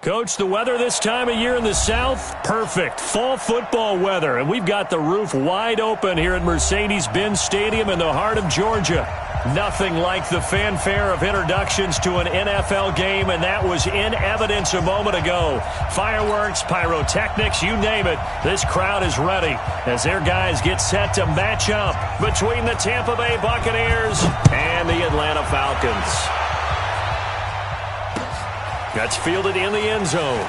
Coach, the weather this time of year in the South, perfect. Fall football weather, and we've got the roof wide open here at Mercedes-Benz Stadium in the heart of Georgia. Nothing like the fanfare of introductions to an NFL game, and that was in evidence a moment ago. Fireworks, pyrotechnics, you name it. This crowd is ready as their guys get set to match up between the Tampa Bay Buccaneers and the Atlanta Falcons. That's fielded in the end zone.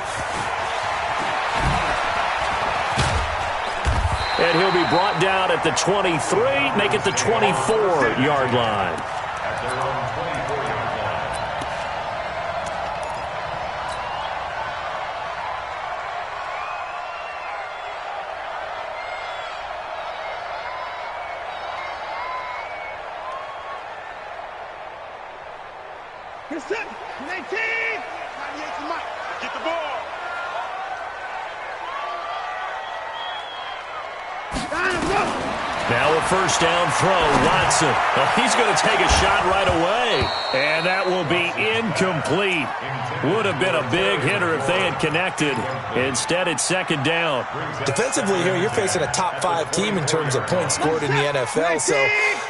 And he'll be brought down at the 23, make it the 24-yard line. At their own 24-yard line. Here's set. 19. Get the ball. Now a first down throw, Watson. He's going to take a shot right away, and that will be incomplete. Would have been a big hitter if they had connected. Instead, it's second down. Defensively here, you're facing a top-5 team in terms of points scored in the NFL, so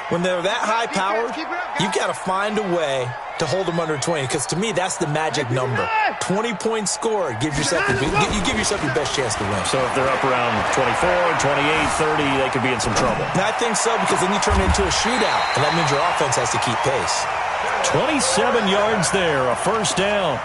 when they're that high-powered, you've got to find a way to hold them under 20, because to me, that's the magic number. 20 points scored gives yourself you give yourself your best chance to win. So if they're up around 24, 28, 30, they could be in some trouble. And I think so, because then you turn it into a shootout, and that means your offense has to keep pace. 27 yards there, a first down.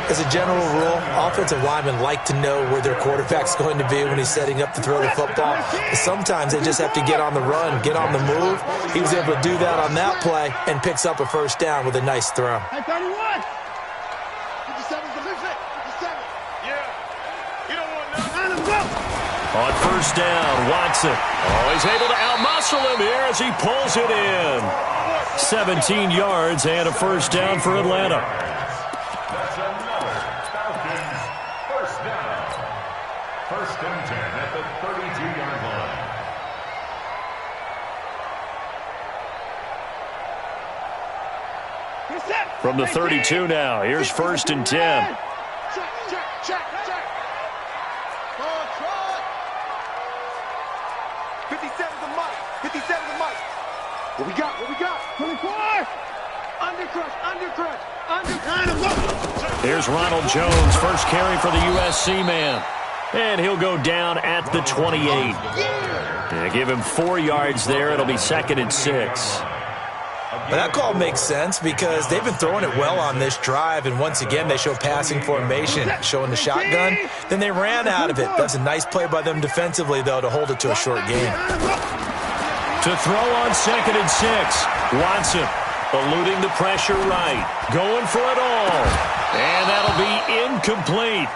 As a general rule, offensive linemen like to know where their quarterback's going to be when he's setting up to throw the football. But sometimes they just have to get on the run, get on the move. He was able to do that on that play and picks up a first down with a nice throw. Hey, 31. 57's the movement. 57. Yeah. You don't want nothing. On first down, Watson. Oh, he's able to outmuscle him here as he pulls it in. 17 yards and a first down for Atlanta. That's another Falcons first down. First and 10 at the 32-yard line. From the 32 now, here's first and 10. Check. 57's the mic. 57's the mic. What we got? 24. Undercrush. Here's Ronald Jones, first carry for the USC man. And he'll go down at the 28. Yeah, give him 4 yards there. It'll be second and 6. But that call makes sense because they've been throwing it well on this drive, and once again they show passing formation, showing the shotgun. Then they ran out of it. That's a nice play by them defensively, though, to hold it to a short game. To throw on second and 6, Watson eluding the pressure right, going for it all, and that'll be incomplete.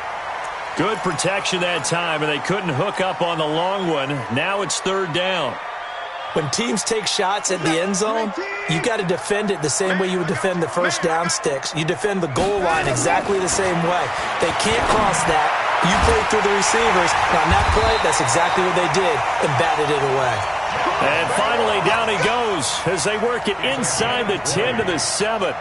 Good protection that time, and they couldn't hook up on the long one. Now it's third down. When teams take shots at the end zone, you got to defend it the same way you would defend the first down sticks. You defend the goal line exactly the same way. They can't cross that. You play through the receivers. And on that play, that's exactly what they did and batted it away. And finally, down he goes as they work it inside the 10 to the 7.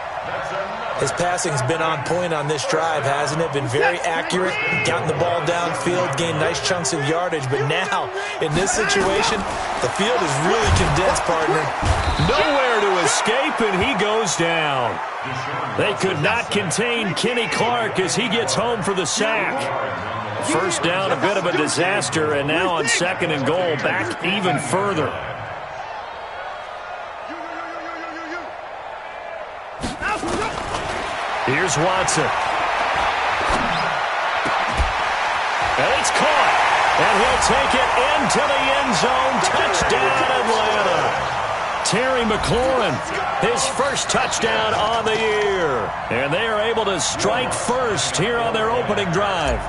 His passing's been on point on this drive, hasn't it? Been very accurate, gotten the ball downfield, gained nice chunks of yardage. But now, in this situation, the field is really condensed, partner. Nowhere to escape, and he goes down. They could not contain Kenny Clark as he gets home for the sack. First down, a bit of a disaster, and now on second and goal, back even further. Here's Watson. And it's caught. And he'll take it into the end zone. Touchdown, Atlanta. Terry McLaurin, his first touchdown on the year. And they are able to strike first here on their opening drive.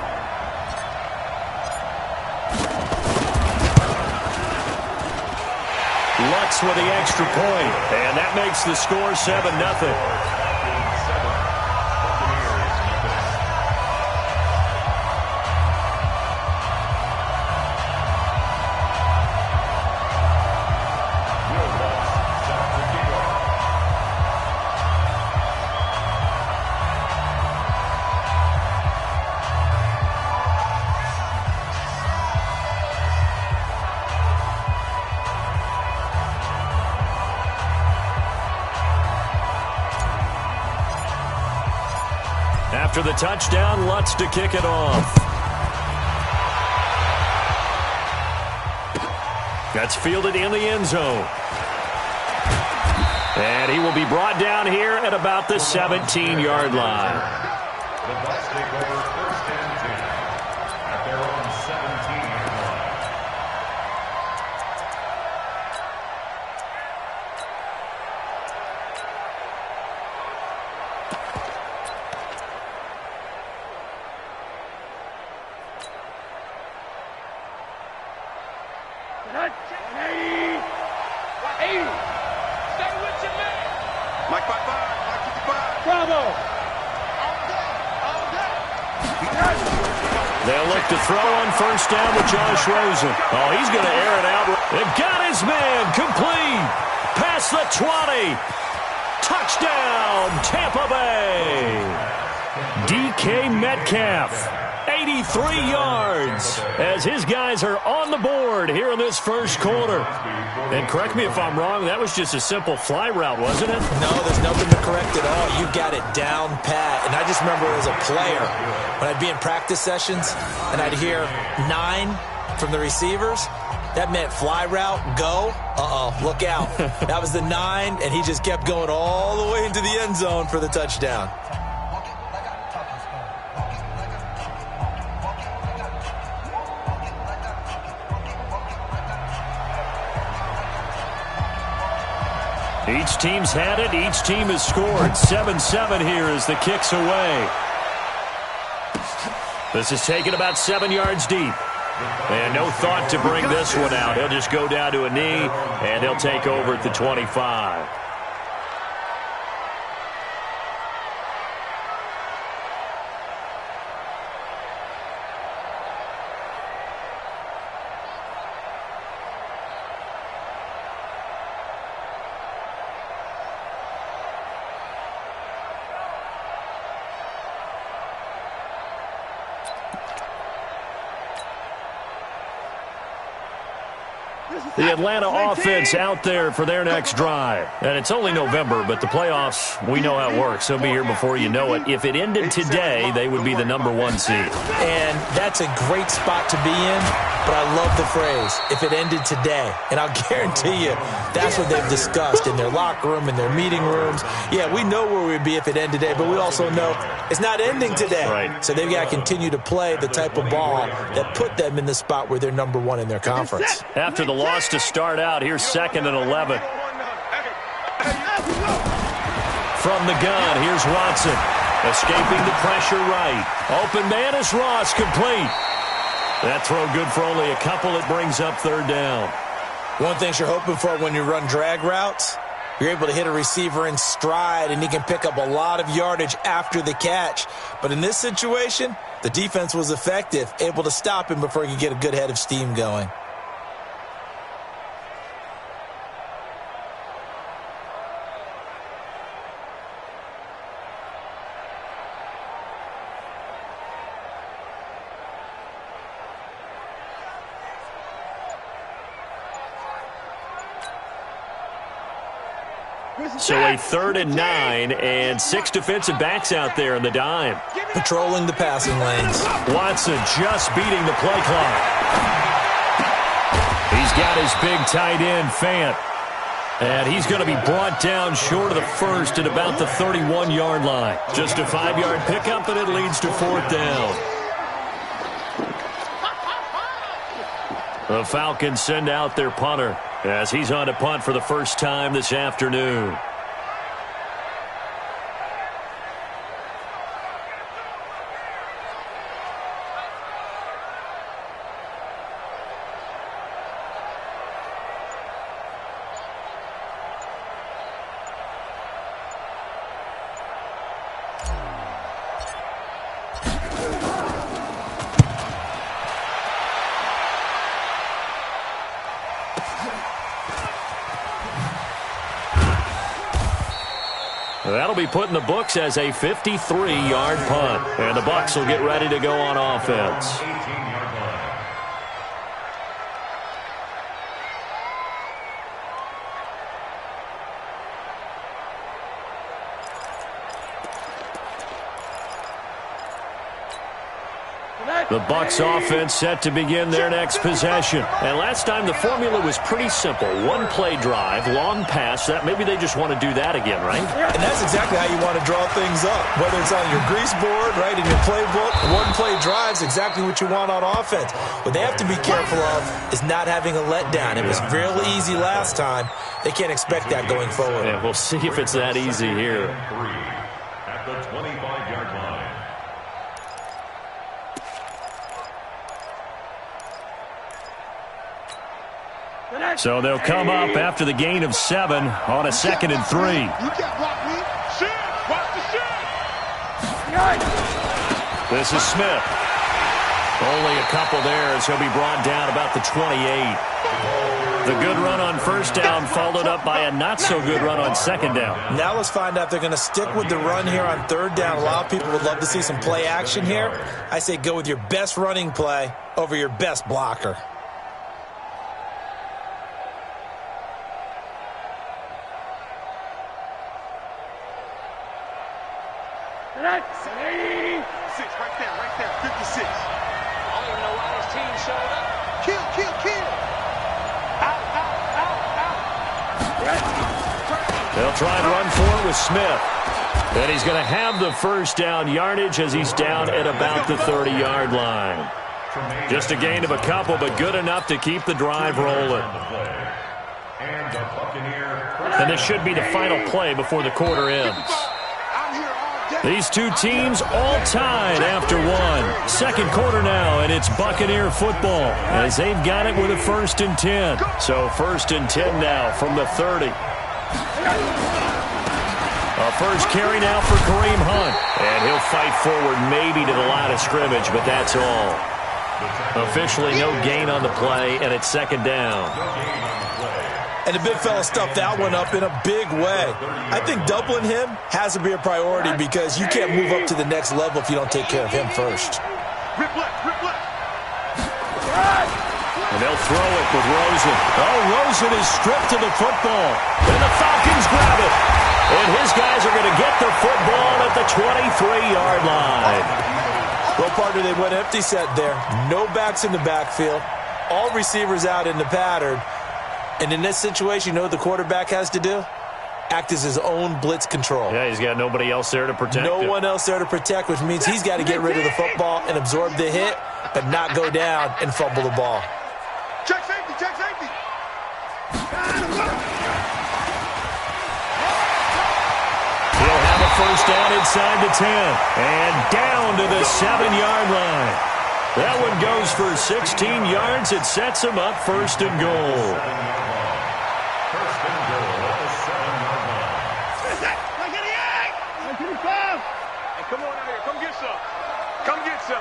Lutz Bucs with the extra point, and that makes the score 7-0. After the touchdown, Lutz to kick it off. That's fielded in the end zone. And he will be brought down here at about the 17-yard line. The Bucs take over 1st and 10 at their own 17-yard line. Mike 55, Mike 55. Bravo! They'll look to throw on 1st down with Josh Rosen. Oh, he's going to air it out. They've got his man complete. Past the 20. Touchdown, Tampa Bay. DK Metcalf, 83 yards, as his guys are on the board here in this first quarter. And correct me if I'm wrong, that was just a simple fly route, wasn't it? No, there's nothing to correct at all. You got it down pat. And I just remember as a player, when I'd be in practice sessions and I'd hear 9 from the receivers, that meant fly route, go. Look out. That was the 9, and he just kept going all the way into the end zone for the touchdown. Each team's had it. Each team has scored. 7-7 here as the kick's away. This is taken about 7 yards deep. And no thought to bring this one out. He'll just go down to a knee, and he'll take over at the 25. The Atlanta offense out there for their next drive. And it's only November, but the playoffs, we know how it works. They'll be here before you know it. If it ended today, they would be the #1 seed. And that's a great spot to be in, but I love the phrase, if it ended today. And I'll guarantee you, that's what they've discussed in their locker room, in their meeting rooms. Yeah, we know where we'd be if it ended today, but we also know it's not ending today. Right. So they've got to continue to play the type of ball that put them in the spot where they're #1 in their conference. After the loss to start out, here's 2nd and 11. From the gun, here's Watson. Escaping the pressure right. Open man is Ross, complete. That throw good for only a couple. It brings up 3rd down. One thing you're hoping for when you run drag routes, you're able to hit a receiver in stride, and he can pick up a lot of yardage after the catch. But in this situation, the defense was effective, able to stop him before he could get a good head of steam going. So a 3rd and 9, and 6 defensive backs out there in the dime. Patrolling the passing lanes. Watson just beating the play clock. He's got his big tight end, Fant. And he's going to be brought down short of the first at about the 31-yard line. Just a 5-yard pickup, and it leads to 4th down. The Falcons send out their punter as he's on to punt for the first time this afternoon. That'll be put in the books as a 53-yard punt. And the Bucs will get ready to go on offense. 18-yard line. The Bucs offense set to begin their next possession. And last time the formula was pretty simple. One-play drive, long pass. That maybe they just want to do that again, right? And that's exactly how you want to draw things up. Whether it's on your grease board, right, in your playbook, one-play drive is exactly what you want on offense. What they have to be careful of is not having a letdown. It was fairly easy last time. They can't expect that going forward. Yeah, we'll see if it's that easy here. At the 25-yard line. So they'll come up after the gain of 7 on a 2nd and 3. You can't block me. Shit! Watch the shit! This is Smith. Only a couple there as he'll be brought down about the 28. The good run on first down followed up by a not-so-good run on second down. Now let's find out if they're going to stick with the run here on third down. A lot of people would love to see some play action here. I say go with your best running play over your best blocker. Right there, 56. I don't even know why his team showed up. Kill. Out. They'll try and run for it with Smith. And he's going to have the first down yardage as he's down at about the 30-yard line. Just a gain of a couple, but good enough to keep the drive rolling. And this should be the final play before the quarter ends. These two teams all tied after one. Second quarter now, and it's Buccaneer football as they've got it with a 1st and 10. So 1st and 10 now from the 30. A first carry now for Kareem Hunt. And he'll fight forward maybe to the line of scrimmage, but that's all. Officially no gain on the play, and it's 2nd down. And the big fella stuffed that one up in a big way. I think doubling him has to be a priority because you can't move up to the next level if you don't take care of him first. Rip left. And they'll throw it with Rosen. Oh, Rosen is stripped to the football. And the Falcons grab it. And his guys are going to get the football at the 23-yard line. Well, partner, they went empty set there. No backs in the backfield. All receivers out in the pattern. And in this situation, you know what the quarterback has to do? Act as his own blitz control. Yeah, he's got nobody else there to protect No him. one else there to protect, which means he's got to get rid of the football and absorb the hit, but not go down and fumble the ball. Check safety. He'll have a first down inside the 10. And down to the 7-yard line. That one goes for 16 yards. It sets him up 1st and goal. First and goal at the 7-yard line. Hey, come on out here. Come get some.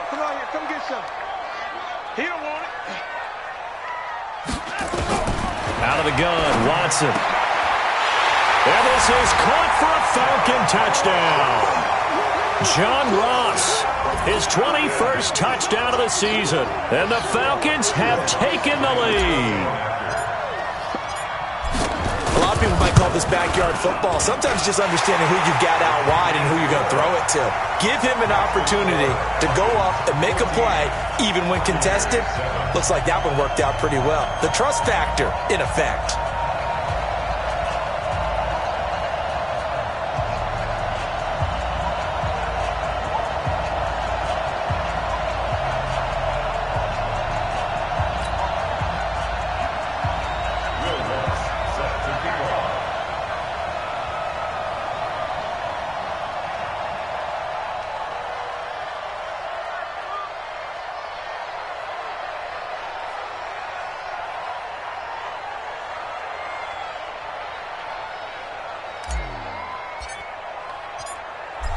Come on here. Come get some. He don't want it. Out of the gun, Watson. And this is caught for a Falcon touchdown. John Ross, his 21st touchdown of the season. And the Falcons have taken the lead. A lot of people might call this backyard football. Sometimes just understanding who you got out wide and who you're going to throw it to. Give him an opportunity to go up and make a play, even when contested. Looks like that one worked out pretty well. The trust factor, in effect.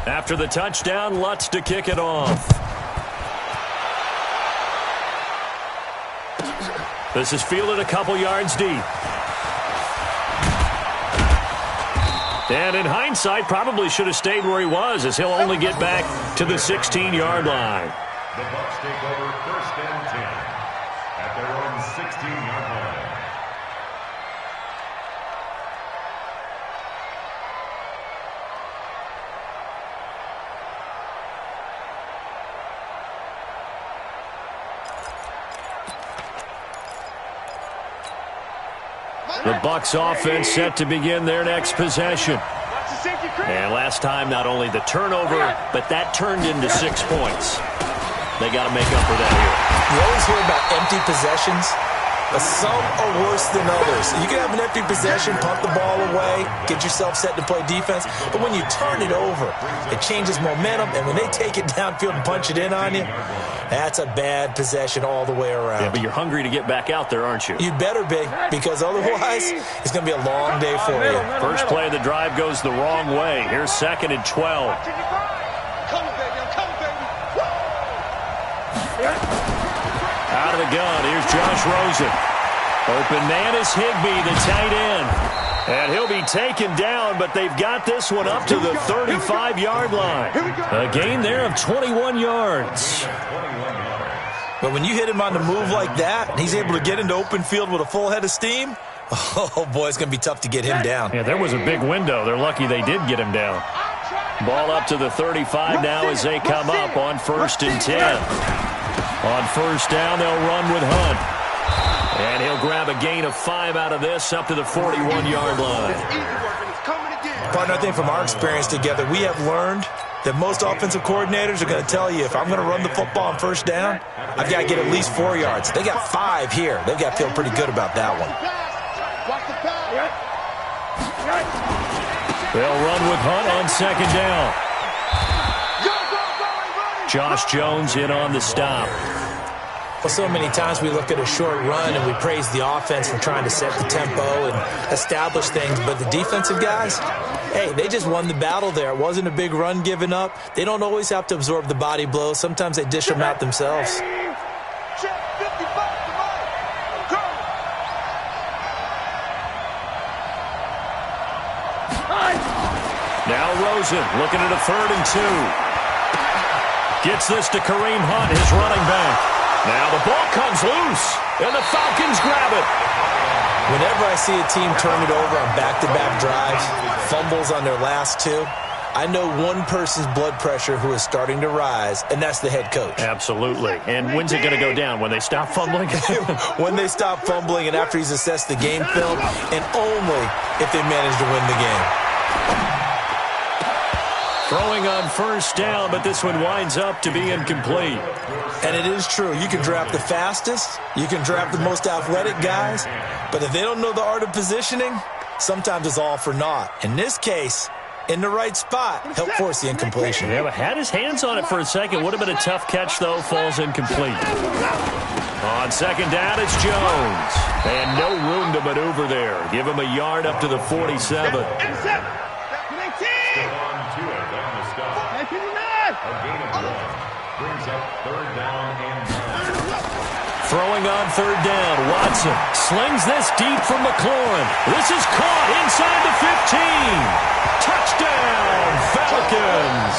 After the touchdown, Lutz to kick it off. This is fielded a couple yards deep. And in hindsight, probably should have stayed where he was, as he'll only get back to the 16-yard line. The Bucs take over 1st and 10 at their own 16-yard line. The Bucs offense set to begin their next possession. And last time, not only the turnover, but that turned into 6 points. They got to make up for that here. You always hear about empty possessions, but some are worse than others. You can have an empty possession, punt the ball away, get yourself set to play defense, but when you turn it over, it changes momentum, and when they take it downfield and punch it in on you, that's a bad possession all the way around. Yeah, but you're hungry to get back out there, aren't you? You better be, because otherwise, it's going to be a long day for you. First play of the drive goes the wrong way. Here's 2nd and 12. Out of the gun, here's Josh Rosen. Open man is Higbee, the tight end. And he'll be taken down, but they've got this one up to the 35-yard line. A gain there of 21 yards. But when you hit him on the move like that, and he's able to get into open field with a full head of steam, oh, boy, it's going to be tough to get him down. Yeah, there was a big window. They're lucky they did get him down. Ball up to the 35 now as they come up on 1st and 10. On 1st down, they'll run with Hunt. And he'll grab a gain of 5 out of this up to the 41-yard line. Partner, I think from our experience together, we have learned that most offensive coordinators are going to tell you, if I'm going to run the football on 1st down, I've got to get at least 4 yards. They got 5 here. They've got to feel pretty good about that one. They'll run with Hunt on 2nd down. Josh Jones in on the stop. Well, so many times we look at a short run and we praise the offense for trying to set the tempo and establish things, but the defensive guys, hey, they just won the battle there. It wasn't a big run given up. They don't always have to absorb the body blows. Sometimes they dish them out themselves. Now Rosen looking at a 3rd and 2. Gets this to Kareem Hunt, his running back. Now the ball comes loose, and the Falcons grab it. Whenever I see a team turn it over on back-to-back drives, fumbles on their last 2, I know one person's blood pressure who is starting to rise, and that's the head coach. Absolutely. And when's it going to go down? When they stop fumbling? When they stop fumbling and after he's assessed the game film, and only if they manage to win the game. Throwing on 1st down, but this one winds up to be incomplete. And it is true. You can draft the fastest. You can draft the most athletic guys. But if they don't know the art of positioning, sometimes it's all for naught. In this case, in the right spot, help force the incompletion. Yeah, but had his hands on it for a second. Would have been a tough catch, though. Falls incomplete. On 2nd down, it's Jones. And no room to maneuver there. Give him a yard up to the 47. A gain of 1 brings up 3rd down and 9. Throwing on 3rd down, Watson slings this deep from McLaurin. This is caught inside the 15. Touchdown, Falcons.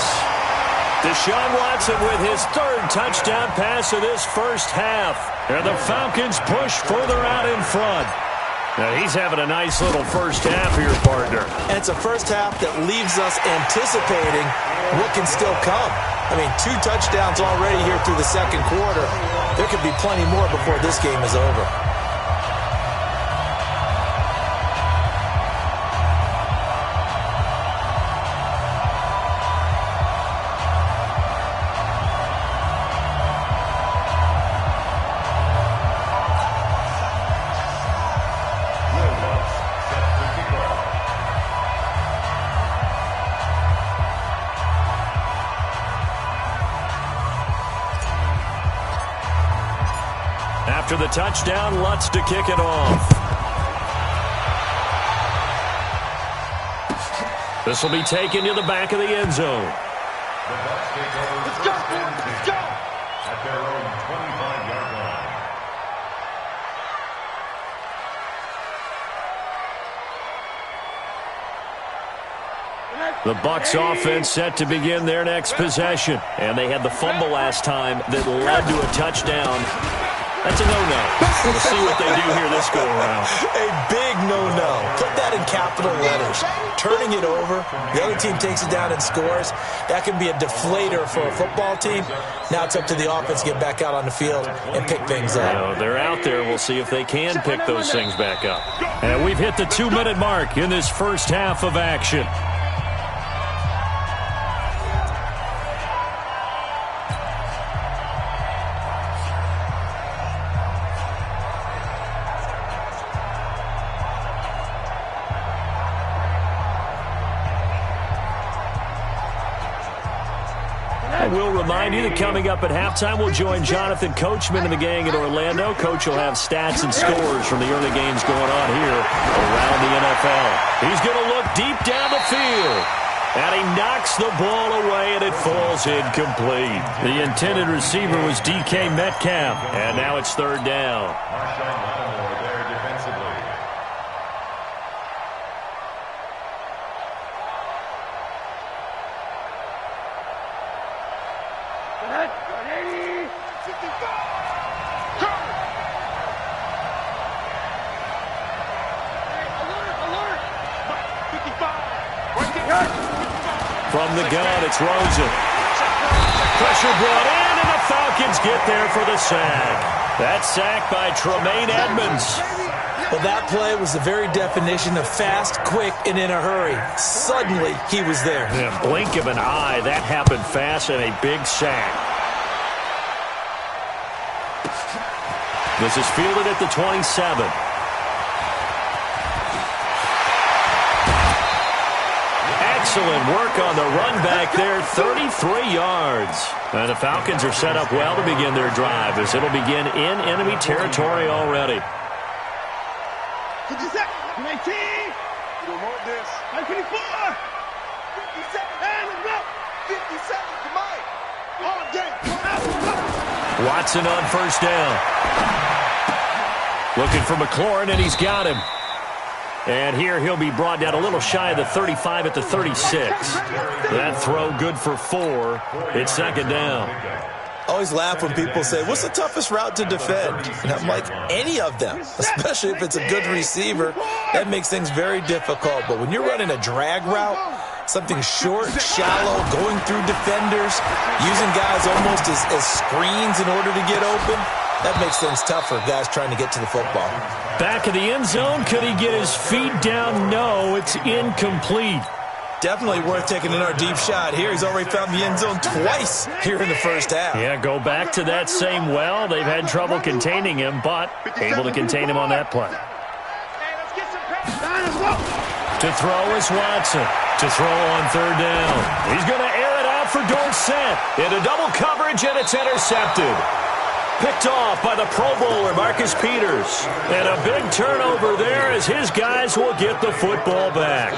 Deshaun Watson with his 3rd touchdown pass of this first half. And the Falcons push further out in front. Now he's having a nice little first half here, partner. And it's a first half that leaves us anticipating what can still come. I mean, 2 touchdowns already here through the 2nd quarter. There could be plenty more before this game is over. After the touchdown, Lutz to kick it off. This will be taken to the back of the end zone. The Bucs take over 1st and 10 at their own 25-yard line. The Bucs offense set to begin their next possession. And they had the fumble last time that led to a touchdown. That's a no-no. We'll see what they do here this go-around. A big no-no. Put that in capital letters. Turning it over, the other team takes it down and scores. That can be a deflator for a football team. Now it's up to the offense to get back out on the field and pick things up. You know, they're out there. We'll see if they can pick those things back up. And we've hit the 2-minute mark in this first half of action. We'll remind you that coming up at halftime, we'll join Jonathan Coachman and the gang in Orlando. Coach will have stats and scores from the early games going on here around the NFL. He's going to look deep down the field. And he knocks the ball away, and it falls incomplete. The intended receiver was DK Metcalf, and now it's third down. From the gun, it's Rosen. Pressure brought in, and the Falcons get there for the sack. That sack by Tremaine Edmonds. Well, that play was the very definition of fast, quick, and in a hurry. Suddenly, he was there. In a blink of an eye, that happened fast, and a big sack. This is fielded at the 27. Excellent work on the run back there, 33 yards. And the Falcons are set up well to begin their drive as it'll begin in enemy territory already. 50 seconds, 19. You don't want this. 54. 50 seconds. And let's go. 50 seconds, come on. All day. Watson on first down. Looking for McLaurin, and he's got him. And here he'll be brought down a little shy of the 35 at the 36. That throw good for 4. It's second down. I always laugh when people say, what's the toughest route to defend? And I'm like, any of them, especially if it's a good receiver. That makes things very difficult. But when you're running a drag route, something short, shallow, going through defenders, using guys almost as screens in order to get open, that makes things tough for guys trying to get to the football. Back of the end zone. Could he get his feet down? No, it's incomplete. Definitely worth taking in our deep shot here. He's already found the end zone twice here in the first half. Yeah, go back to that same well. They've had trouble containing him, but able to contain him on that play. To throw is Watson. To throw on third down. He's going to air it out for Dorsett. Into double coverage, and it's intercepted. Picked off by the Pro Bowler, Marcus Peters. And a big turnover there as his guys will get the football back.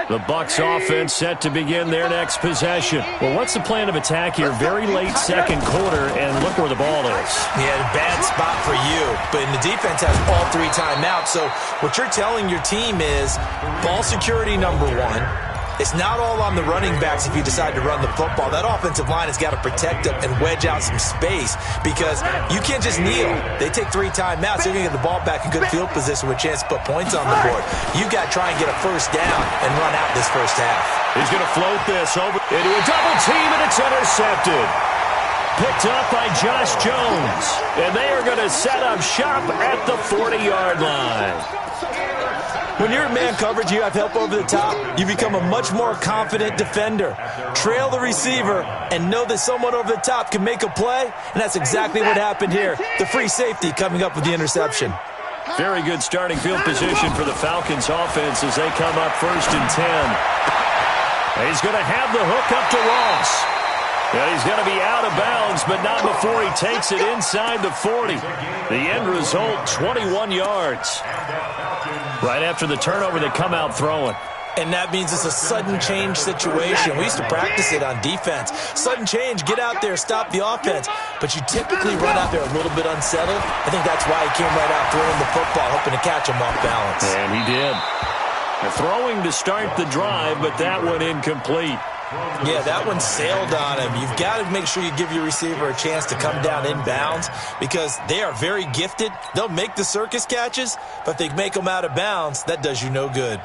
The Bucs offense set to begin their next possession. Well, what's the plan of attack here? Very late second quarter, and look where the ball is. Yeah, bad spot for you. But the defense has all 3 timeouts. So what you're telling your team is ball security number 1. It's not all on the running backs if you decide to run the football. That offensive line has got to protect them and wedge out some space because you can't just kneel. They take 3 timeouts. They're going to get the ball back in good field position with a chance to put points on the board. You got to try and get a first down and run out this first half. He's going to float this over into a double team, and it's intercepted. Picked up by Josh Jones. And they are going to set up shop at the 40-yard line. When you're in man coverage, you have help over the top, you become a much more confident defender. Trail the receiver and know that someone over the top can make a play, and that's exactly what happened here. The free safety coming up with the interception. Very good starting field position for the Falcons offense as they come up first and 10. He's going to have the hook up to Ross. And he's going to be out of bounds, but not before he takes it inside the 40. The end result, 21 yards. Right after the turnover, they come out throwing. And that means it's a sudden change situation. We used to practice it on defense. Sudden change, get out there, stop the offense. But you typically run out there a little bit unsettled. I think that's why he came right out throwing the football, hoping to catch him off balance. And he did. Throwing to start the drive, but that one incomplete. Yeah, that one sailed on him. You've got to make sure you give your receiver a chance to come down inbounds because they are very gifted. They'll make the circus catches, but if they make them out of bounds, that does you no good.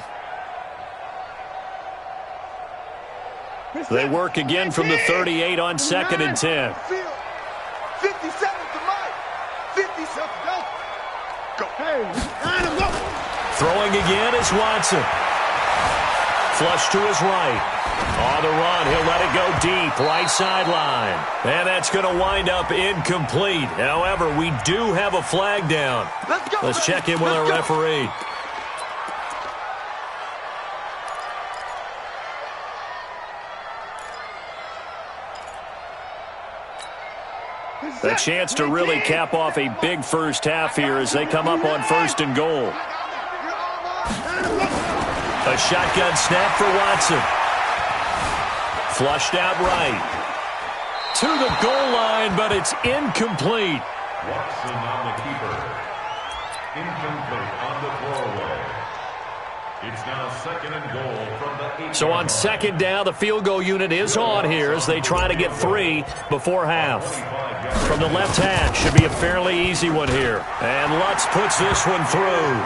They work again from the 38 on 2nd and 10. 57 to Mike. 57, go. Go. Hey, line him, go. Throwing again is Watson. Flush to his right. On the run, he'll let it go deep, right sideline. And that's going to wind up incomplete. However, we do have a flag down. Let's check in with our referee. A chance to really cap off a big first half here as they come up on 1st and goal. A shotgun snap for Watson. Flushed out right. To the goal line, but it's incomplete. Watson on the keeper. Incomplete on the throwaway. It's now 2nd and goal from the 8. So on 2nd down, the field goal unit is on here as they try to get 3 before half. From the left hash, should be a fairly easy one here. And Lutz puts this one through.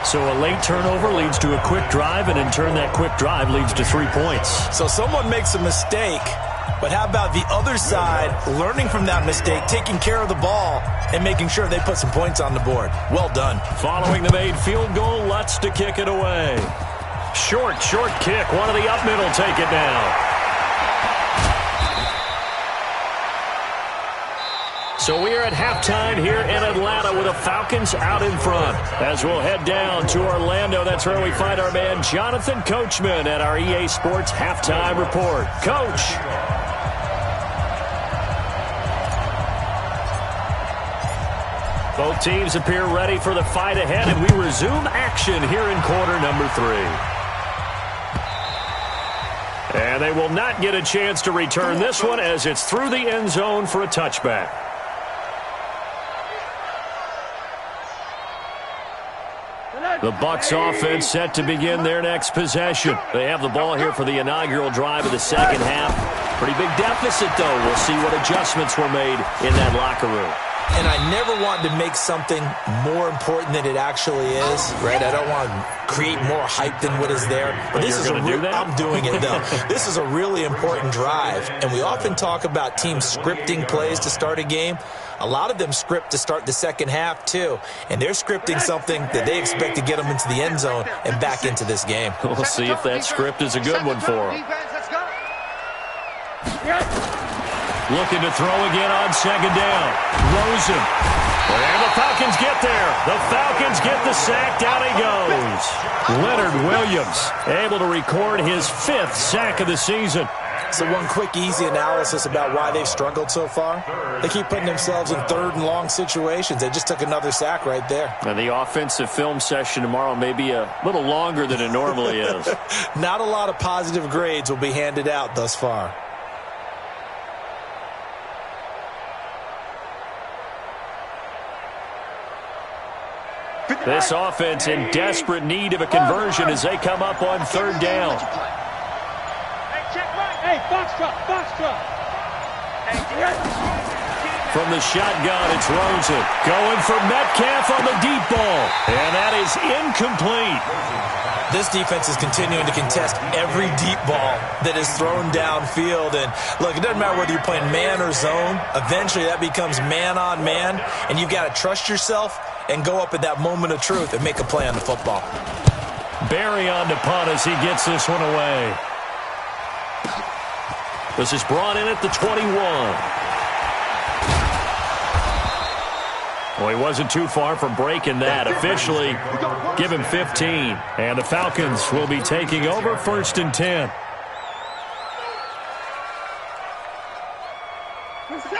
So a late turnover leads to a quick drive, and in turn that quick drive leads to 3 points. So someone makes a mistake, but how about the other side learning from that mistake, taking care of the ball, and making sure they put some points on the board? Well done. Following the made field goal, Lutz to kick it away. Short kick. One of the up middle take it down. So we are at halftime here in Atlanta with the Falcons out in front. As we'll head down to Orlando, that's where we find our man Jonathan Coachman at our EA Sports Halftime Report. Coach. Both teams appear ready for the fight ahead, and we resume action here in quarter number 3. And they will not get a chance to return this one as it's through the end zone for a touchback. The Bucs offense set to begin their next possession. They have the ball here for the inaugural drive of the second half. Pretty big deficit, though. We'll see what adjustments were made in that locker room. And I never want to make something more important than it actually is, right? I don't want to create more hype than what is there. But this is I'm doing it, though. This is a really important drive. And we often talk about teams scripting plays to start a game. A lot of them script to start the second half, too. And they're scripting something that they expect to get them into the end zone and back into this game. We'll see if that script is a good one for them. Looking to throw again on second down. Rosen. And the Falcons get there. The Falcons get the sack. Down he goes. Leonard Williams able to record his 5th sack of the season. So one quick, easy analysis about why they've struggled so far. They keep putting themselves in 3rd and long situations. They just took another sack right there. And the offensive film session tomorrow may be a little longer than it normally is. Not a lot of positive grades will be handed out thus far. This offense in desperate need of a conversion as they come up on 3rd down. Hey, box truck. From the shotgun, it's Rosen. Going for Metcalf on the deep ball. And that is incomplete. This defense is continuing to contest every deep ball that is thrown downfield. And, look, it doesn't matter whether you're playing man or zone. Eventually, that becomes man-on-man. And you've got to trust yourself and go up at that moment of truth and make a play on the football. Barry on to punt as he gets this one away. This is brought in at the 21. Well, he wasn't too far from breaking that. Officially, give him 15. And the Falcons will be taking over 1st and 10.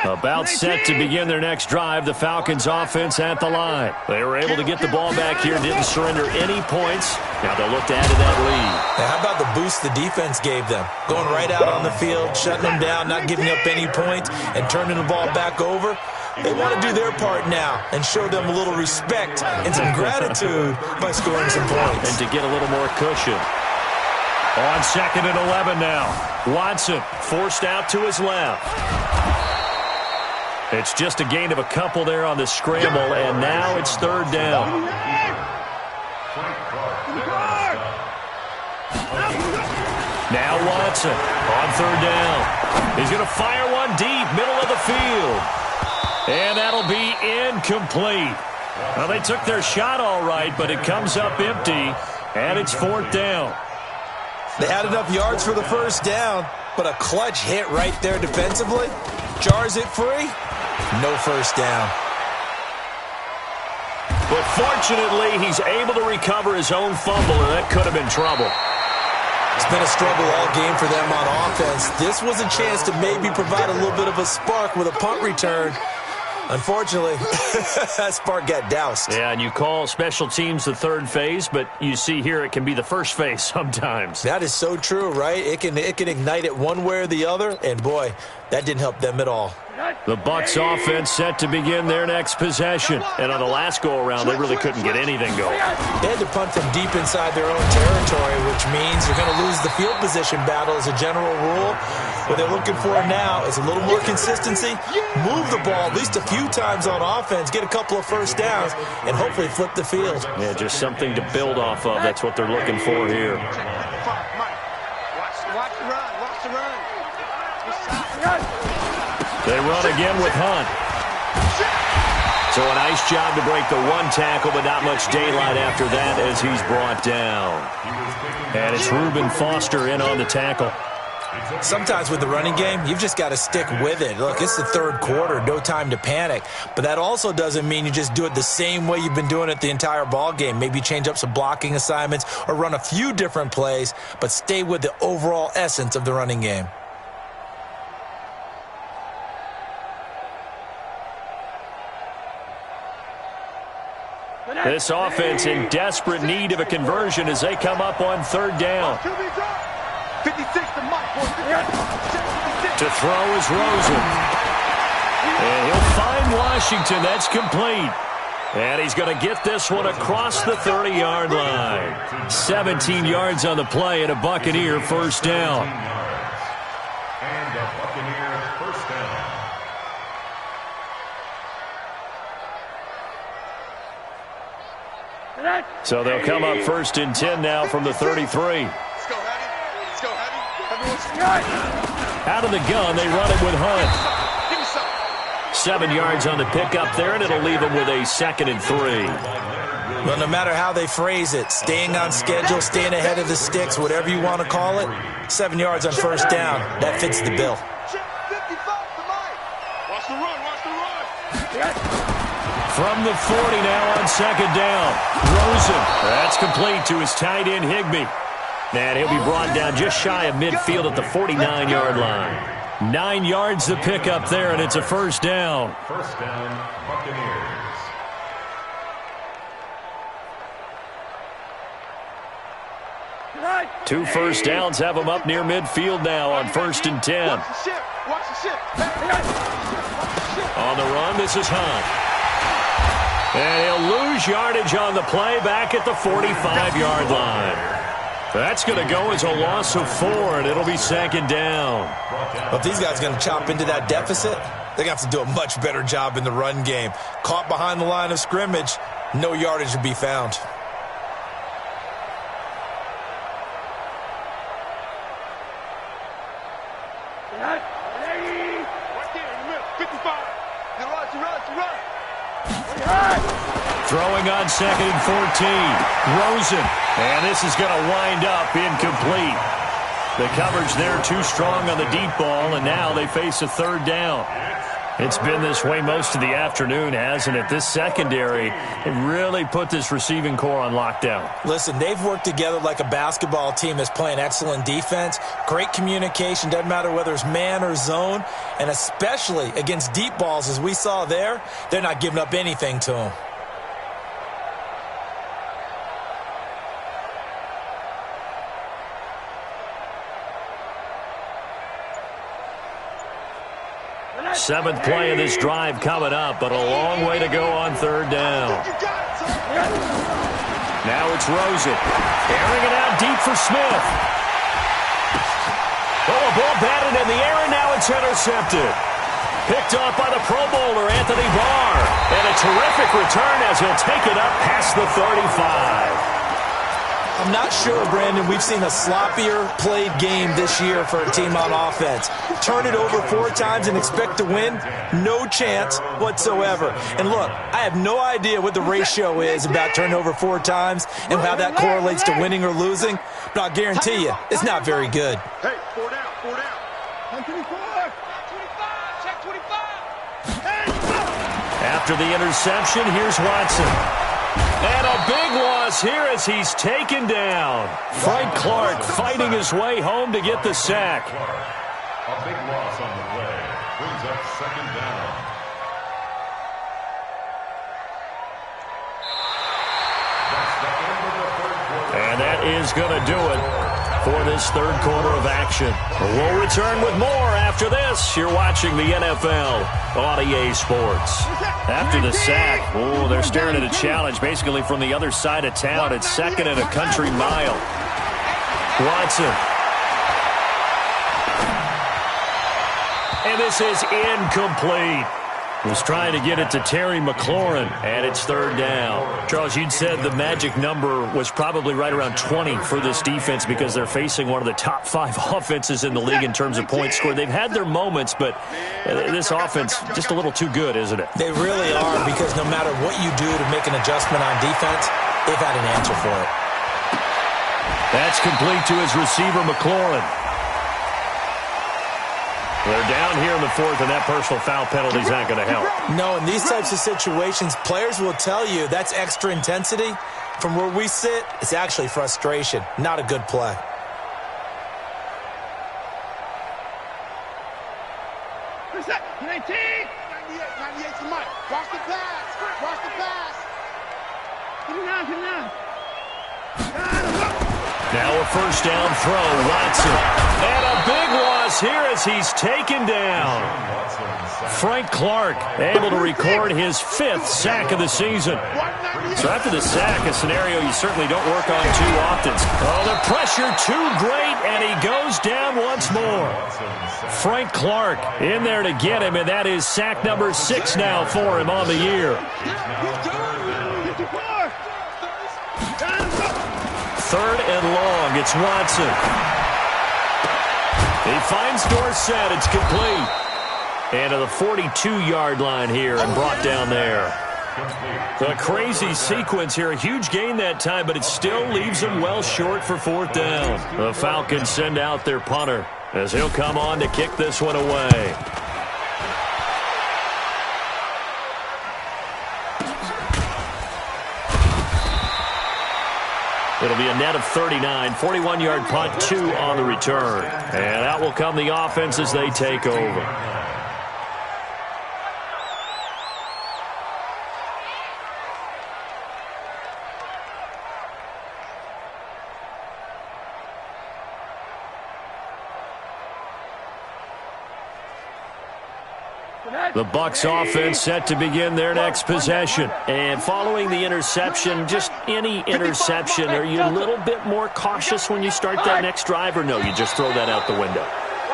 About set to begin their next drive, the Falcons offense at the line. They were able to get the ball back here, didn't surrender any points. Now they'll look to add to that lead. Now, how about the boost the defense gave them? Going right out on the field, shutting them down, not giving up any points, and turning the ball back over. They want to do their part now and show them a little respect and some gratitude by scoring some points. And to get a little more cushion. On 2nd and 11 now. Watson forced out to his left. It's just a gain of a couple there on the scramble, and now it's 3rd down. Now Watson on 3rd down. He's going to fire one deep, middle of the field. And that'll be incomplete. Well, they took their shot all right, but it comes up empty, and it's 4th down. They had enough yards for the 1st down, but a clutch hit right there defensively. Jars it free. No 1st down. But fortunately, he's able to recover his own fumble, and that could have been trouble. It's been a struggle all game for them on offense. This was a chance to maybe provide a little bit of a spark with a punt return. Unfortunately, that spark got doused. Yeah, and you call special teams the 3rd phase, but you see here it can be the 1st phase sometimes. That is so true, right? It can ignite it one way or the other, and boy, that didn't help them at all. The Bucs offense set to begin their next possession. And on the last go-around, they really couldn't get anything going. They had to punt from deep inside their own territory, which means they're going to lose the field position battle as a general rule. What they're looking for now is a little more consistency, move the ball at least a few times on offense, get a couple of 1st downs, and hopefully flip the field. Yeah, just something to build off of. That's what they're looking for here. Watch the run. Watch the run. They run again with Hunt. So a nice job to break the 1 tackle, but not much daylight after that as he's brought down. And it's Reuben Foster in on the tackle. Sometimes with the running game, you've just got to stick with it. Look, it's the 3rd quarter, no time to panic. But that also doesn't mean you just do it the same way you've been doing it the entire ball game. Maybe change up some blocking assignments or run a few different plays, but stay with the overall essence of the running game. This offense in desperate need of a conversion as they come up on 3rd down. 56 to Mike. To throw is Rosen. And he'll find Washington. That's complete. And he's going to get this one across the 30-yard line. 17 yards on the play and a Buccaneer 1st down. And a Buccaneer 1st down. So they'll come up 1st and 10 now from the 33. Let's go, Heavy. Let's go, Heavy. Out of the gun, they run it with Hunt. Give me some. 7 yards on the pickup there, and it'll leave them with a 2nd and 3. Well, no matter how they phrase it, staying on schedule, staying ahead of the sticks, whatever you want to call it, 7 yards on 1st down, that fits the bill. 55 to Mike. Watch the run. Watch the run. From the 40 now on 2nd down. Rosen. That's complete to his tight end, Higbee. And he'll be brought down just shy of midfield at the 49-yard line. 9 yards to pick up there, and it's a 1st down. 1st down, Buccaneers. Two 1st downs have them up near midfield now on 1st and 10. Watch the ship. Watch the ship. On the run, this is Hunt. And he'll lose yardage on the play back at the 45-yard line. That's going to go as a loss of 4, and it'll be 2nd down. Well, if these guys are going to chop into that deficit, they're going to have to do a much better job in the run game. Caught behind the line of scrimmage, no yardage to be found. Right there in the middle. 55. Run. Throwing on 2nd and 14. Rosen. And this is going to wind up incomplete. The coverage there too strong on the deep ball, and now they face a 3rd down. It's been this way most of the afternoon, hasn't it? This secondary really put this receiving core on lockdown. Listen, they've worked together like a basketball team that's playing excellent defense. Great communication, doesn't matter whether it's man or zone. And especially against deep balls, as we saw there, they're not giving up anything to them. Seventh play of this drive coming up, but a long way to go on third down. Now it's Rosen. Airing it out deep for Smith. Oh, a ball batted in the air, and now it's intercepted. Picked off by the Pro Bowler, Anthony Barr. And a terrific return as he'll take it up past the 35. I'm not sure, Brandon, we've seen a sloppier played game this year for a team on offense. Turn it over 4 times and expect to win? No chance whatsoever. And look, I have no idea what the ratio is about turning over 4 times and how that correlates to winning or losing, but I'll guarantee you, it's not very good. Hey, 4 down, 4 down. 25. Check 25. After the interception, here's Watson. And a big loss here as he's taken down. Frank Clark fighting his way home to get the sack. A big loss on the play. Brings up second down. That's the end of the third quarter. And that is going to do it for this third quarter of action. We'll return with more after this. You're watching the NFL on EA Sports. After the sack, oh, they're staring at a challenge basically from the other side of town. It's second and a country mile. Watson. And this is incomplete. Was trying to get it to Terry McLaurin, and it's third down. Charles, you'd said the magic number was probably right around 20 for this defense because they're facing one of the top 5 offenses in the league in terms of points scored. They've had their moments, but this offense just a little too good, isn't it? They really are, because no matter what you do to make an adjustment on defense, they've had an answer for it. That's complete to his receiver, McLaurin. They're down here in the fourth, and that personal foul penalty is not going to help. No, in these types of situations, players will tell you that's extra intensity. From where we sit, it's actually frustration. Not a good play. What's that? 19. 98 to Mike. Watch the pass. Watch the pass. Get it down. Now a first down throw, Watson. And a big loss here as he's taken down. Frank Clark able to record his 5th sack of the season. So after the sack, a scenario you certainly don't work on too often. Oh, the pressure too great, and he goes down once more. Frank Clark in there to get him, and that is sack number 6 now for him on the year. Third and long, it's Watson. He finds Dorsett, it's complete. And to the 42-yard line here and brought down there. A crazy sequence here, a huge gain that time, but it still leaves them well short for 4th down. The Falcons send out their punter as he'll come on to kick this one away. It'll be a net of 39, 41-yard punt, 2 on the return. And out will come the offense as they take over. The Bucs offense set to begin their next possession. And following the interception, just any interception, are you a little bit more cautious when you start that next drive, or no, you just throw that out the window?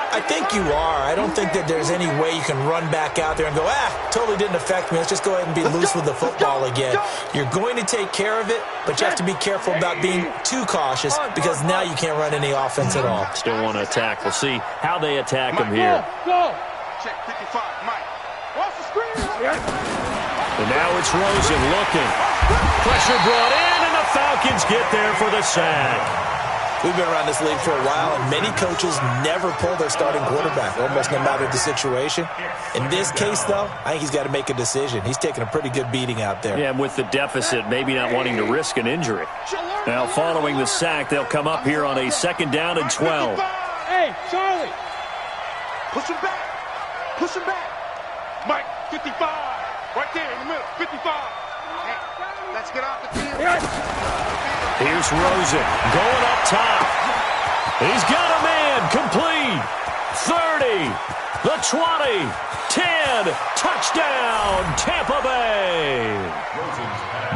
I think you are. I don't think that there's any way you can run back out there and go, totally didn't affect me. Let's just go ahead and be loose with the football again. You're going to take care of it, but you have to be careful about being too cautious because now you can't run any offense at all. Still want to attack. We'll see how they attack him here. Go. Check 55, Mike. Watch the screen. And now it's Rosen looking. Pressure brought in, and the Falcons get there for the sack. We've been around this league for a while, and many coaches never pull their starting quarterback, almost no matter the situation. In this case, though, I think he's got to make a decision. He's taking a pretty good beating out there. Yeah, and with the deficit, maybe not wanting to risk an injury. Now, following the sack, they'll come up here on a 2nd down and 12. Hey, Charlie. Push him back. Push him back. Mike, 55. Right there in the middle. 55. Hey, let's get off the field. Here's Rosen going up top. He's got a man. Complete. 30. The 20. 10. Touchdown, Tampa Bay.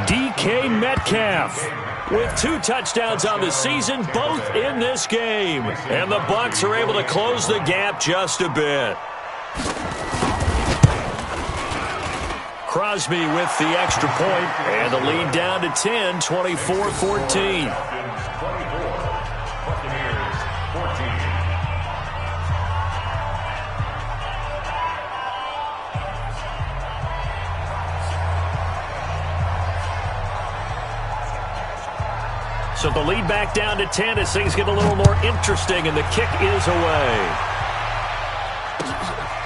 DK Metcalf with 2 touchdowns on the season, both in this game. And the Bucs are able to close the gap just a bit. Crosby with the extra point, and the lead down to 10, 24-14. So the lead back down to 10 as things get a little more interesting, and the kick is away.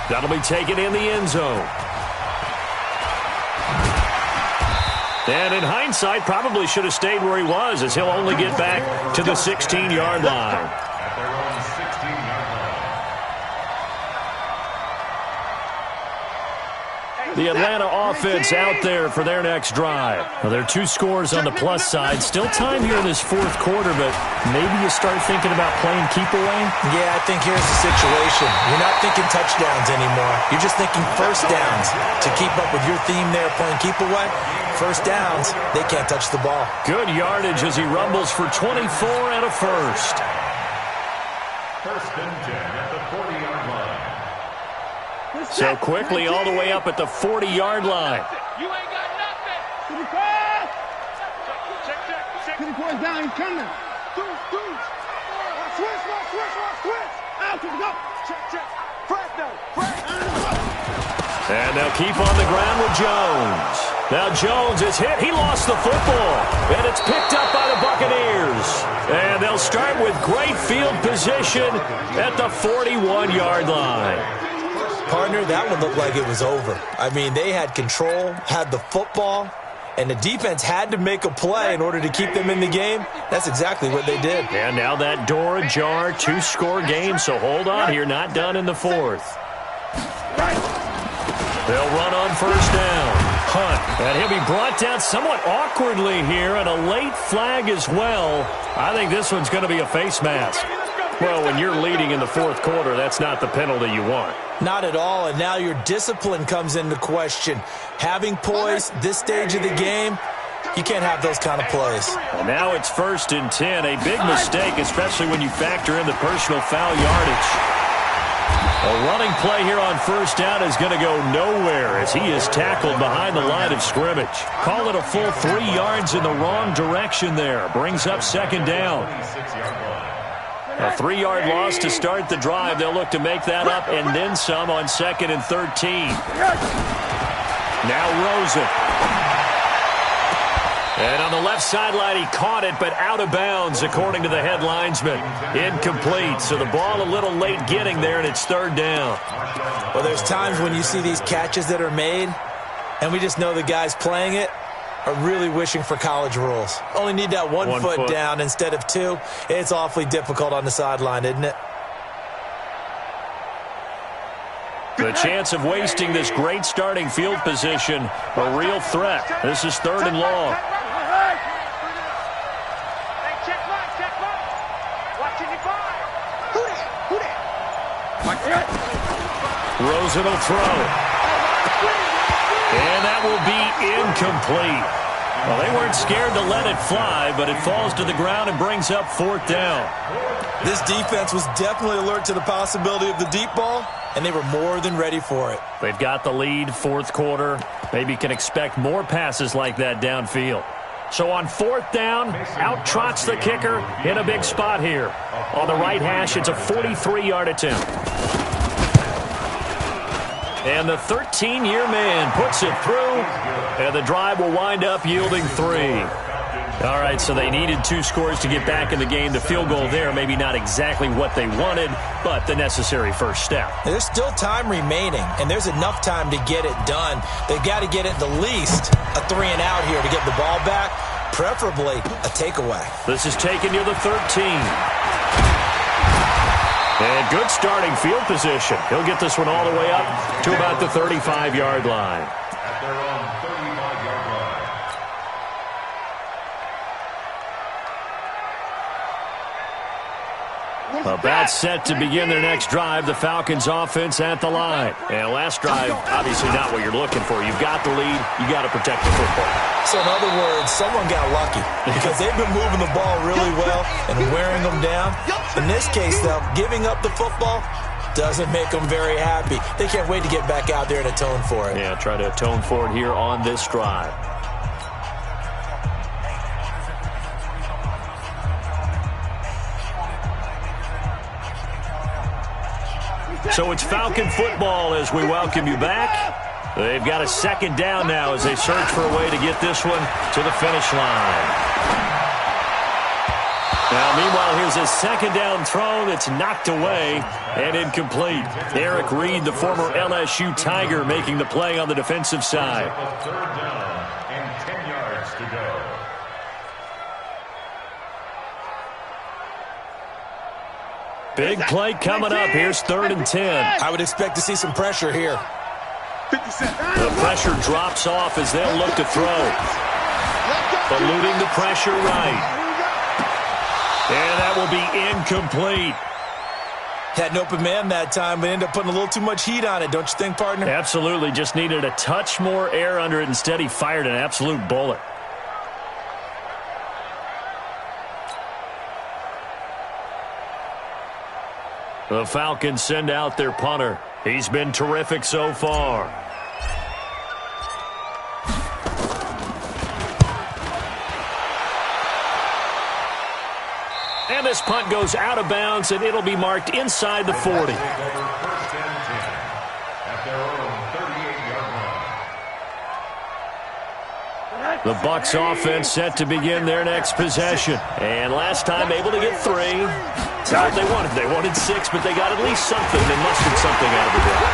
That'll be taken in the end zone. And in hindsight, probably should have stayed where he was, as he'll only get back to the 16-yard line. The Atlanta offense out there for their next drive. Well, there are 2 scores on the plus side. Still time here in this 4th quarter, but maybe you start thinking about playing keep away? Yeah, I think here's the situation. You're not thinking touchdowns anymore. You're just thinking first downs. To keep up with your theme there, playing keep away, first downs, they can't touch the ball. Good yardage as he rumbles for 24 and a first. 1st and 10 at the 40-yard line. So quickly all the way up at the 40-yard line. You ain't got nothing. Check. 24 down, he's coming. Switch. Out to the go. Check. Fresh. And they'll keep on the ground with Jones. Now Jones is hit. He lost the football. And it's picked up by the Buccaneers. And they'll start with great field position at the 41-yard line. Partner, that one looked like it was over. I mean, they had control, had the football, and the defense had to make a play in order to keep them in the game. That's exactly what they did. And now that door ajar, 2-score game, so hold on here, not done in the 4th. They'll run on 1st down. Hunt, and he'll be brought down somewhat awkwardly here, and a late flag as well. I think this one's going to be a face mask. Well, when you're leading in the 4th quarter, that's not the penalty you want. Not at all, and now your discipline comes into question. Having poise this stage of the game, you can't have those kind of plays. And now it's 1st and 10, a big mistake, especially when you factor in the personal foul yardage. A running play here on 1st down is going to go nowhere as he is tackled behind the line of scrimmage. Call it a full 3 yards in the wrong direction there. Brings up 2nd down. A 3-yard loss to start the drive. They'll look to make that up and then some on 2nd and 13. Now Rosen. And on the left sideline, he caught it, but out of bounds, according to the head linesman. Incomplete, so the ball a little late getting there, and it's 3rd down. Well, there's times when you see these catches that are made, and we just know the guys playing it are really wishing for college rules. Only need that one foot down instead of 2. It's awfully difficult on the sideline, isn't it? The chance of wasting this great starting field position, a real threat. This is 3rd and long. Rosen will throw. And that will be incomplete. Well, they weren't scared to let it fly, but it falls to the ground and brings up 4th down. This defense was definitely alert to the possibility of the deep ball, and they were more than ready for it. They've got the lead, 4th quarter. Maybe can expect more passes like that downfield. So on 4th down, out trots the kicker in a big spot here. On the right hash, it's a 43-yard attempt. And the 13-year man puts it through, and the drive will wind up yielding 3. All right, so they needed 2 scores to get back in the game. The field goal there, maybe not exactly what they wanted, but the necessary first step. There's still time remaining, and there's enough time to get it done. They've got to get at the least a 3-and-out here to get the ball back, preferably a takeaway. This is taken near the 13. And good starting field position. He'll get this one all the way up to about the 35-yard line. At their own 35-yard line. About set to begin their next drive. The Falcons offense at the line. And last drive, obviously not what you're looking for. You've got the lead. You got to protect the football. So in other words, someone got lucky because they've been moving the ball really well and wearing them down. In this case, though, giving up the football doesn't make them very happy. They can't wait to get back out there and atone for it. Yeah, try to atone for it here on this drive. So it's Falcon football as we welcome you back. They've got a second down now as they search for a way to get this one to the finish line. Now, meanwhile, here's a second down throw that's knocked away and incomplete. Yr2, the former LSU Tiger, making the play on the defensive side. Third down and 10 yards to go. Big play coming up. Here's 3rd and 10. I would expect to see some pressure here. The pressure drops off as they'll look to throw. Eluding the pressure right. And that will be incomplete. Had an open man that time, but ended up putting a little too much heat on it, don't you think, partner? Absolutely. Just needed a touch more air under it. Instead, he fired an absolute bullet. The Falcons send out their punter. He's been terrific so far. And this punt goes out of bounds, and it'll be marked inside the 40. The Bucs offense set to begin their next possession. And last time able to get 3. Not what they wanted. They wanted 6, but they got at least something. They mustered something out of the drive.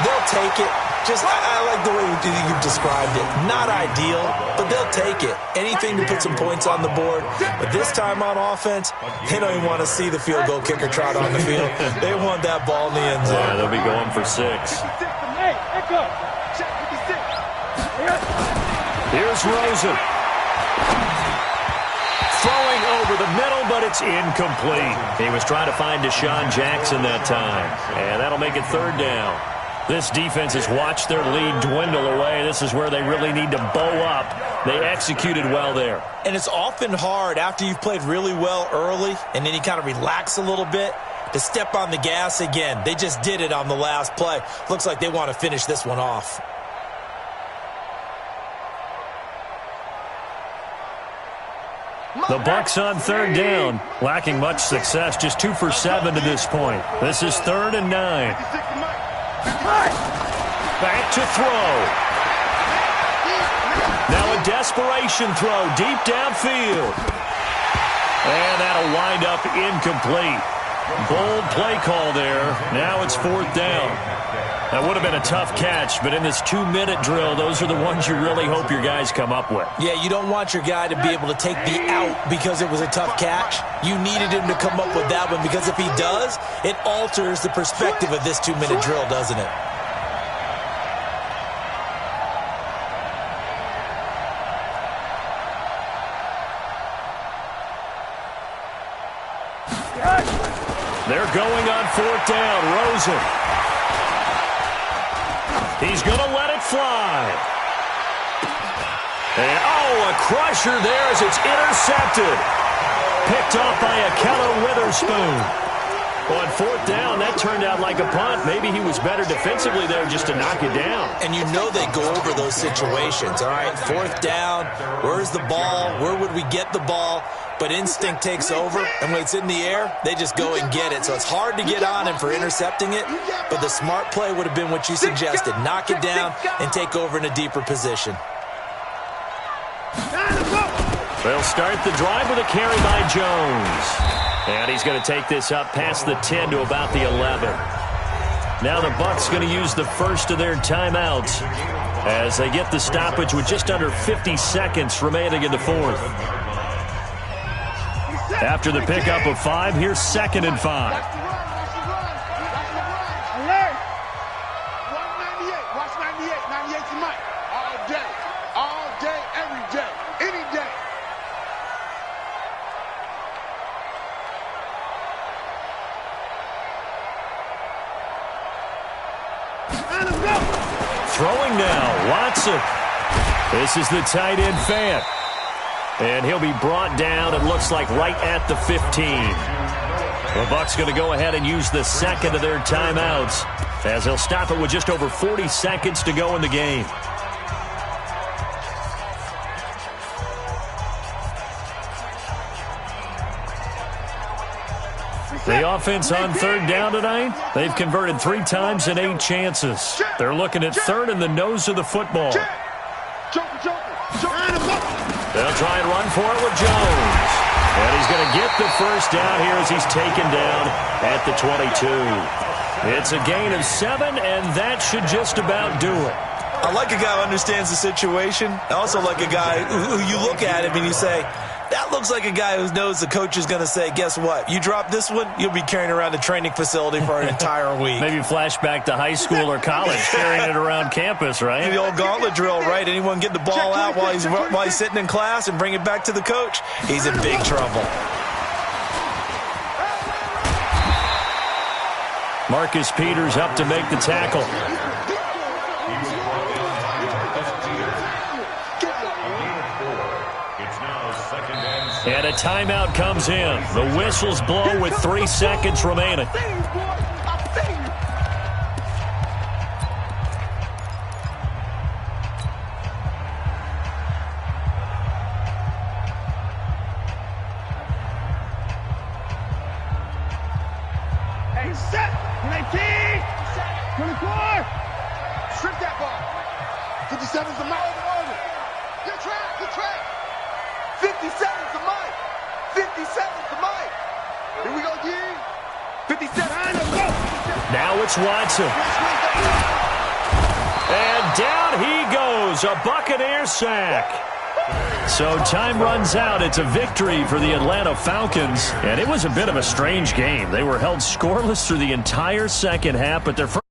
They'll take it. I like the way you've described it. Not ideal, but they'll take it. Anything to put some points on the board. But this time on offense, they don't even want to see the field goal kicker trot on the field. They want that ball in the end zone. Yeah, they'll be going for 6. Here's Rosen. Throwing over the middle, but it's incomplete. He was trying to find Deshaun Jackson that time. And that'll make it 3rd down. This defense has watched their lead dwindle away. This is where they really need to bow up. They executed well there. And it's often hard after you've played really well early and then you kind of relax a little bit to step on the gas again. They just did it on the last play. Looks like they want to finish this one off. The Bucs on 3rd down, lacking much success, just 2 for 7 to this point. This is 3rd and 9. Back to throw. Now a desperation throw deep downfield. And that'll wind up incomplete. Bold play call there. Now it's 4th down. That would have been a tough catch, but in this 2-minute drill, those are the ones you really hope your guys come up with. Yeah, you don't want your guy to be able to take the out because it was a tough catch. You needed him to come up with that one because if he does, it alters the perspective of this 2-minute drill, doesn't it? They're going on 4th down. Rosen. He's going to let it fly. And, a crusher there as it's intercepted. Picked off by Akello Witherspoon. On 4th down, that turned out like a punt. Maybe he was better defensively there just to knock it down. And you know they go over those situations, all right? 4th down, where's the ball? Where would we get the ball? But instinct takes over, and when it's in the air, they just go and get it. So it's hard to get on him for intercepting it, but the smart play would have been what you suggested. Knock it down and take over in a deeper position. They'll start the drive with a carry by Jones. And he's going to take this up past the 10 to about the 11. Now the Bucs going to use the first of their timeouts as they get the stoppage with just under 50 seconds remaining in the fourth. After the pickup of 5, here's 2nd and 5. Throwing now, Watson. This is the tight end fan. And he'll be brought down, it looks like, right at the 15. The Bucs going to go ahead and use the second of their timeouts as they'll stop it with just over 40 seconds to go in the game. The offense on 3rd down tonight, they've converted 3 times in 8 chances. They're looking at 3rd in the nose of the football. They'll try and run for it with Jones. And he's going to get the first down here as he's taken down at the 22. It's a gain of 7, and that should just about do it. I like a guy who understands the situation. I also like a guy who you look at him and you say, that looks like a guy who knows the coach is going to say, guess what? You drop this one, you'll be carrying around the training facility for an entire week. Maybe flashback to high school or college, carrying it around campus, right? The old gauntlet drill, right? Anyone get the ball out while he's sitting in class and bring it back to the coach? He's in big trouble. Marcus Peters up to make the tackle. And a timeout comes in. The whistles blow with 3 seconds remaining. Hey, set! 19! 24! Strip that ball. 57's the mark. Good track, good track. 57's the mic. 57's the mic. Here we go, G. 57. Now it's Watson. And down he goes. A Buccaneer sack. So time runs out. It's a victory for the Atlanta Falcons. And it was a bit of a strange game. They were held scoreless through the entire second half, but their first